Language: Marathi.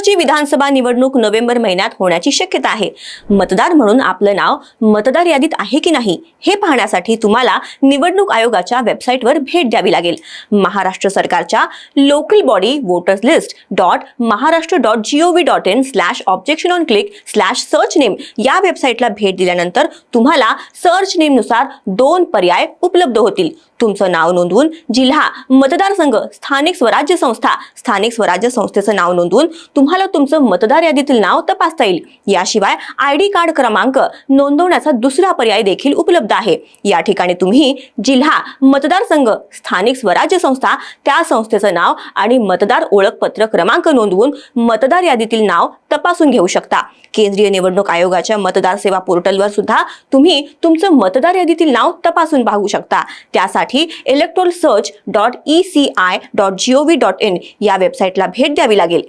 महाराष्ट्राची विधानसभा निवडणूक नोव्हेंबर महिन्यात होण्याची शक्यता आहे। मतदार म्हणून आपलं नाव मतदार यादीत आहे की नाही हे पाहण्यासाठी तुम्हाला निवडणूक आयोगाच्या वेबसाईटवर भेट द्यावी लागेल। महाराष्ट्र सरकारच्या local body voters list .maharashtra.gov.in/objection-on-click/search name या वेबसाईटला भेट दिल्यानंतर तुम्हाला सर्च नेम नुसार 2 पर्याय उपलब्ध होतील। तुमचं नाव नोंदवून जिल्हा, मतदारसंघ, स्थानिक स्वराज्य संस्था, स्थानिक स्वराज्य संस्थेचं नाव नोंदवून तुम्हाला तुमचं मतदार यादीतील नाव तपासता येईल। याशिवाय आयडी कार्ड क्रमांक नोंदवण्याचा दुसरा पर्याय देखील उपलब्ध आहे। या ठिकाणी तुम्ही जिल्हा, मतदारसंघ, स्थानिक स्वराज्य संस्था, त्या संस्थेचं नाव आणि मतदार ओळखपत्र क्रमांक नोंदवून मतदार यादीतील नाव तपासून घेऊ शकता। केंद्रीय निवडणूक आयोगाच्या मतदार सेवा पोर्टलवर सुद्धा तुम्ही तुमचं मतदार यादीतील नाव तपासून पाहू शकता। त्यासाठी electoralsearch.eci.gov.in या वेबसाईटला भेट द्यावी लागेल।